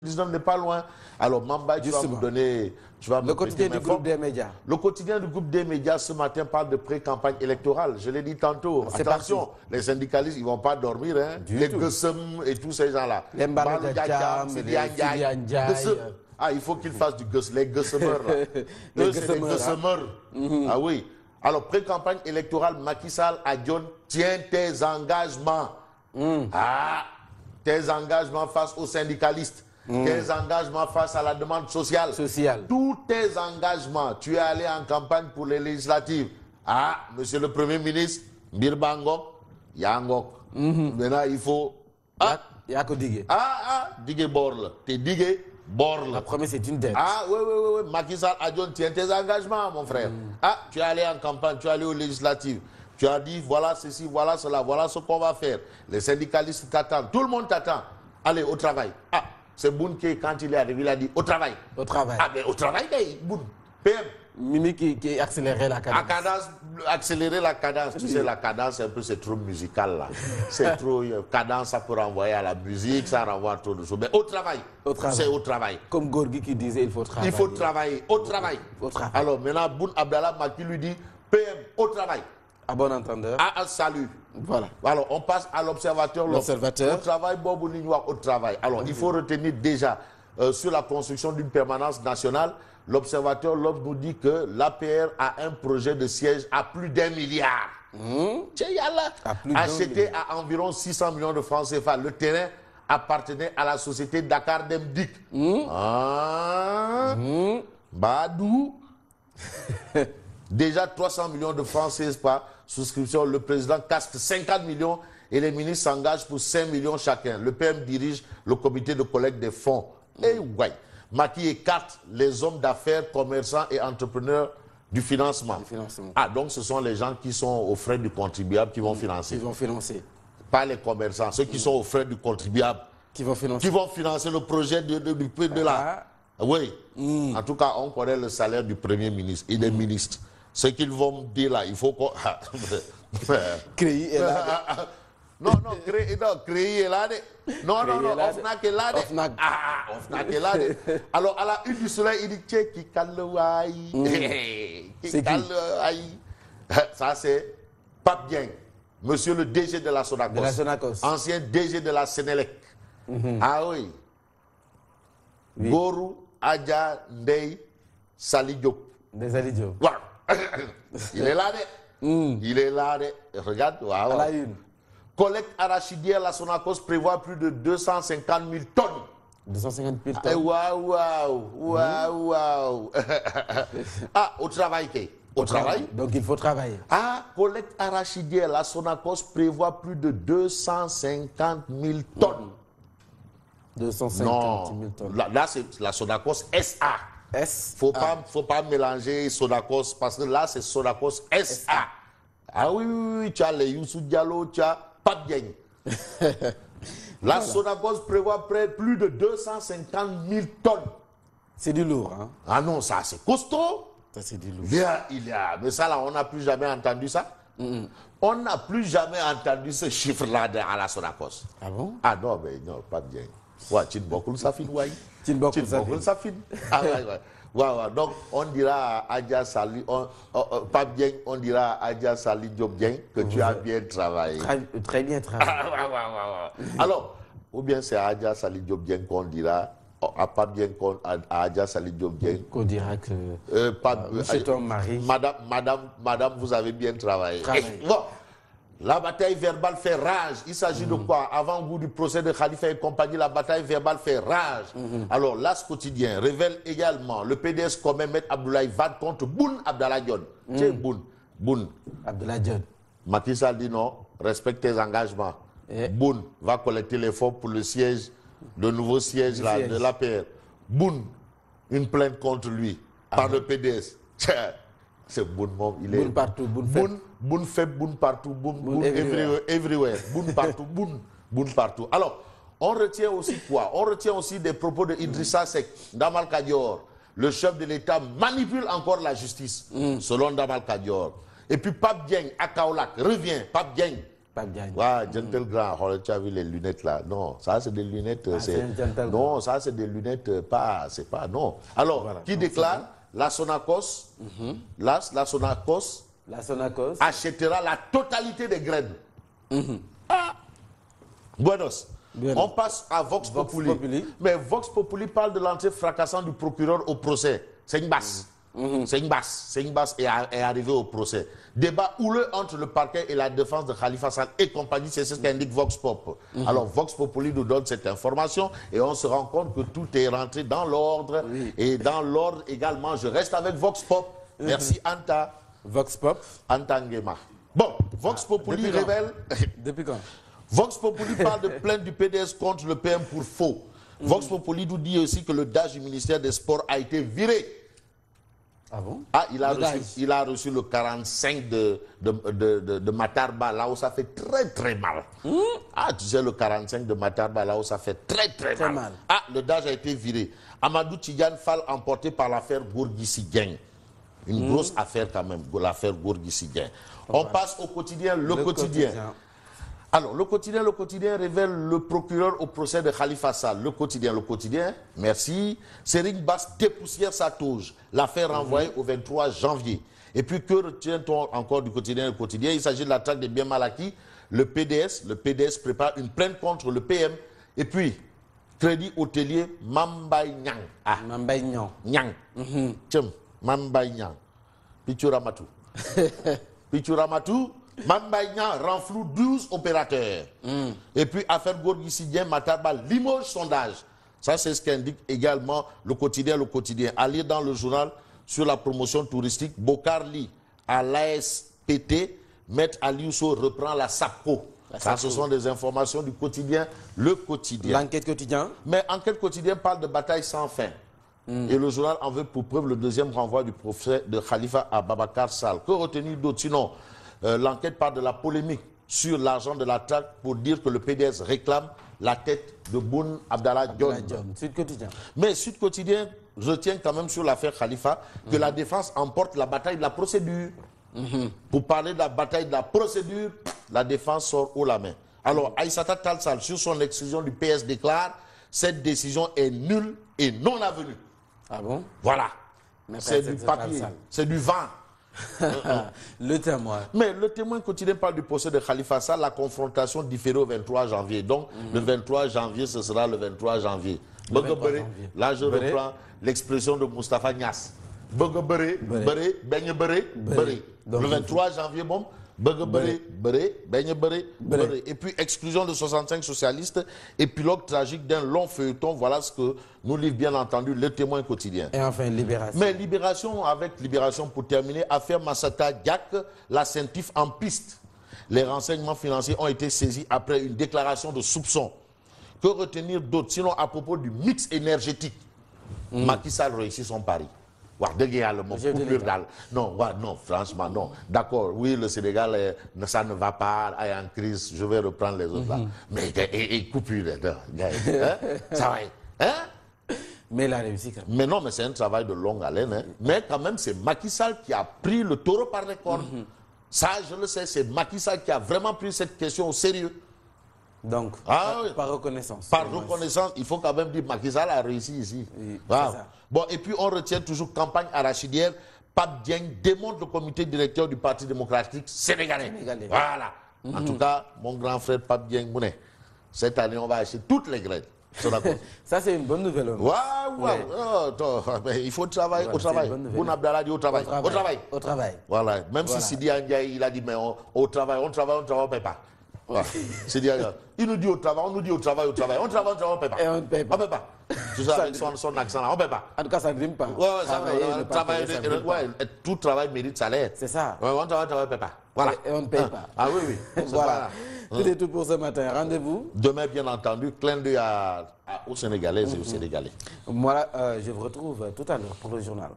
19 n'est pas loin. Alors, Mamba, tu vas me donner... Le quotidien du groupe des médias. Le quotidien du groupe des médias ce matin parle de pré-campagne électorale. Je l'ai dit tantôt. Attention, les syndicalistes, ils ne vont pas dormir. Hein. Les Gussem et tous ces gens-là. Les Mbaroudjam, les Ndiaye. Ah, il faut qu'ils fassent du Guss. Les Gussemers, là. Eux, c'est les Gussemers. Ah oui. Alors, pré-campagne électorale, Macky Sall à John, tiens tes engagements. Ah, tes engagements face aux syndicalistes. Tes engagements face à la demande sociale. Tous tes engagements. Tu es allé en campagne pour les législatives. Ah, monsieur le Premier ministre, Birbangok, Yangok. Maintenant, il faut... Ah, digue borle. T'es digue borle. La promesse, c'est une dette. Ah, oui. Macky Sall, Adjon, tiens tes engagements, mon frère. Ah, tu es allé en campagne, tu es allé aux législatives. Tu as dit, voilà ceci, voilà cela, voilà ce qu'on va faire. Les syndicalistes t'attendent. Tout le monde t'attend. Allez, au travail. Ah, c'est Boun qui, quand il est arrivé, il a dit, au travail. Au travail. Ah, mais au travail, Boun. PM. Mimi qui accélérait la cadence. Accélérer la cadence. Tu sais, la cadence, c'est trop musical, là. C'est trop... cadence, ça peut renvoyer à la musique, ça renvoie trop de choses. Mais au travail. C'est au travail. Comme Gorgui qui disait, il faut travailler. Il faut travailler. Au travail. Alors, maintenant, Boun Abdallah Maki lui dit, PM, au travail. À bon entendeur. Ah, salut. Voilà. Alors, on passe à l'observateur. L'observateur. Au travail, Bobo Lignois, au travail. Alors, il faut retenir déjà sur la construction d'une permanence nationale, l'observateur nous dit que l'APR a un projet de siège à plus d'1 milliard. Acheté à environ 600 millions de francs CFA. Le terrain appartenait à la société Dakar Demdik. Badou. Déjà 300 millions de francs CFA. Souscription, le président casque 50 millions et les ministres s'engagent pour 5 millions chacun. Le PM dirige le comité de collecte des fonds. Et ouais, Macky écarte les hommes d'affaires, commerçants et entrepreneurs du financement. Ah, donc ce sont les gens qui sont aux frais du contribuable qui vont financer. Pas les commerçants, ceux qui sont aux frais du contribuable. Qui vont financer le projet de la... Oui. En tout cas, on connaît le salaire du Premier ministre et des ministres. Ce qu'ils vont me dire là, il faut qu'on... Créer est là. Non, créer est là. Non, Ofnak est là. Ofnak est là. Alors, à la une du soleil, il dit qui Kalouaï. C'est qui? Ça, c'est Pape Dieng, monsieur le DG de la Sonacos. Ancien DG de la Sénélec. Ah oui. Gourou Adja Ndei Sali Diop. Voilà. Il est là, il est là, regarde, à la une. Collecte arachidière, la Sonacos prévoit plus de 250 000 tonnes. 250 000 tonnes. Waouh. Ah, au travail, au travail. Donc il faut travailler. Ah, collecte arachidière, la Sonacos prévoit plus de 250 000 tonnes. 250 000 tonnes. Là c'est la Sonacos SA. Faut pas mélanger Sonacos parce que là c'est Sonacos SA. Ah oui, tu as les Youssou Diallo, tu as Pape Dieng. La Sonacos prévoit plus de 250 000 tonnes. C'est du lourd, hein? Ah non, ça c'est costaud. Ça c'est du lourd. Mais ça là, on n'a plus jamais entendu ça. On n'a plus jamais entendu ce chiffre-là à la Sonacos. Ah bon? Ah non, mais non, Pape Dieng. Ouais, tu ne beaucoup ça fin, ouais. Ça fin. Ah ouais. Wow. Donc, on dira à Adja Sali, Pape Dieng, on dira à Adja Sali Diop Dieng que tu as bien travaillé. Très bien travaillé. Alors, ou bien c'est à Adja Sali Diop Dieng qu'on dira, à Pape Dieng, à Adja Sali Diop Dieng. Qu'on dira que c'est ton mari. Madame, vous avez bien travaillé. Bon. La bataille verbale fait rage. Il s'agit de quoi? Avant-goût du procès de Khalifa et compagnie, la bataille verbale fait rage. Alors, l'As quotidien révèle également le PDS commet M. Abdoulaye Wade contre Boun Abdallah Dionne. C'est Boun Abdallah Dionne. Macky Sall dit non, respecte tes engagements. Boun va collecter les fonds pour le siège, le nouveau siège là, de l'APR. Boun, une plainte contre lui par le PDS. C'est Boun, il est... Boun partout, Boun fait, Boun partout, Boun everywhere. Boun partout, Boun partout. Alors, on retient aussi quoi? On retient aussi des propos de Idrissa Seck, Damal Kadior. Le chef de l'État manipule encore la justice, selon Damal Kadior. Et puis Pape Dieng, à Kaolack, revient, Pape Dieng, Pape Diagne. Ouais, Gentle Grand. Oh, tu as vu les lunettes là? Non, ça c'est des lunettes. Non, ça c'est des lunettes pas. C'est pas. Non. Alors, voilà. Qui déclare la Sonacos, la Sonacos achètera la totalité des graines. Ah! Buenos. On passe à Vox Populi. Mais Vox Populi parle de l'entrée fracassante du procureur au procès. C'est une basse. C'est une basse est arrivée au procès. Débat houleux entre le parquet et la défense de Khalifa Sall et compagnie, c'est ce qu'indique Vox Pop. Alors Vox Populi nous donne cette information et on se rend compte que tout est rentré dans l'ordre. Et dans l'ordre également, je reste avec Vox Pop. Merci Anta. Vox Pop. Anta Ngema. Bon, Vox Populi révèle... Depuis quand? Vox Populi parle de plainte du PDS contre le PM pour faux. Vox Populi nous dit aussi que le DAGE du ministère des Sports a été viré. Ah bon? Ah, il a reçu le 45 de Matarba, là où ça fait très mal. Ah, tu sais, le 45 de Matarba, là où ça fait très mal. Ah, le DAGE a été viré. Amadou Tidiane Fall emporté par l'affaire Gorgui Dieng. Une grosse affaire quand même, l'affaire Gorgui Dieng. On passe au quotidien, le quotidien. Alors, le quotidien révèle le procureur au procès de Khalifa Sall. Le quotidien, merci. Serigne Bass dépoussière sa touche. L'affaire renvoyée au 23 janvier. Et puis, que retient-on encore du quotidien? Le quotidien, il s'agit de la traque des biens mal acquis. Le PDS prépare une plainte contre le PM. Et puis, crédit hôtelier Mambay Nyang. Ah, Mambay Nyang. Nyang. Mambay Nyang. Pichuramatou. Mambay Nyang renfloue 12 opérateurs. Et puis, affaire Gorgui Dieng, Matarba, Limoges sondage. Ça, c'est ce qu'indique également le quotidien. À lire dans le journal sur la promotion touristique, Bokarli à l'ASPT, Maître Aliousso reprend la SAPCO. Ça, ce sont des informations du quotidien, le quotidien. L'enquête quotidien. Mais enquête quotidien parle de bataille sans fin. Et le journal en veut pour preuve le deuxième renvoi du procès de Khalifa à Babacar Sall. Que retenir d'autre? Sinon, l'enquête parle de la polémique sur l'argent de la traque pour dire que le PDS réclame la tête de Boun Abdallah Dionne. Sud Quotidien. Mais Sud Quotidien retient quand même sur l'affaire Khalifa que la défense emporte la bataille de la procédure. Pour parler de la bataille de la procédure, la défense sort haut la main. Alors, Aïssata Tall Sall, sur son exclusion du PS, déclare « Cette décision est nulle et non avenue ». Ah bon? Voilà. C'est du papier, c'est du vent. Le témoin. Mais le témoin quotidien parle du procès de Khalifa Sall, la confrontation différée au 23 janvier. Donc, le 23 janvier, ce sera le 23 janvier. Là, je reprends l'expression de Moustapha Niasse. Le 23 janvier, bon. Et puis, exclusion de 65 socialistes, épilogue tragique d'un long feuilleton. Voilà ce que nous livre bien entendu le témoin quotidien. Et enfin, Libération. Mais Libération pour terminer, affaire Massata Diak, la CENTIF en piste. Les renseignements financiers ont été saisis après une déclaration de soupçon. Que retenir d'autre? Sinon, à propos du mix énergétique, Macky Sall réussit son pari. Non, franchement, non. D'accord, oui, le Sénégal, ça ne va pas, est en crise, je vais reprendre les autres là. Mais coupure, ça va. Hein? Mais il a réussi quand même. Mais non, mais c'est un travail de longue haleine. Hein. Mais quand même, c'est Macky Sall qui a pris le taureau par les cornes. Ça, je le sais, c'est Macky Sall qui a vraiment pris cette question au sérieux. Donc, par reconnaissance. Par reconnaissance, il faut quand même dire que Macky Sall a réussi ici. Oui, ça. Bon, et puis on retient toujours campagne arachidière. Pape Dieng démonte le comité directeur du Parti démocratique sénégalais. Voilà. En tout cas, mon grand frère Pape Dieng Mounet, cette année, on va acheter toutes les graines. Ça, c'est une bonne nouvelle. Il faut travailler au travail. Boun Abdallah dit au travail. Au travail. Voilà. Même si Sidi Ndiaye, il a dit, mais au travail, on ne paie pas. Voilà. Il nous dit au travail, on nous dit au travail, on travaille, on ne paie pas. Et on ne paie pas. On ne paie pas. Tout ça avec son accent là, on ne paie pas. En tout cas, ça ne rime pas. Tout travail mérite salaire. C'est ça. On travaille, on ne paie pas. Voilà. Et on ne paye pas. Ah oui. Voilà. C'était tout pour ce matin. Rendez-vous. Demain, bien entendu, clin d'œil aux Sénégalaises et aux Sénégalais. Moi, je vous retrouve tout à l'heure pour le journal.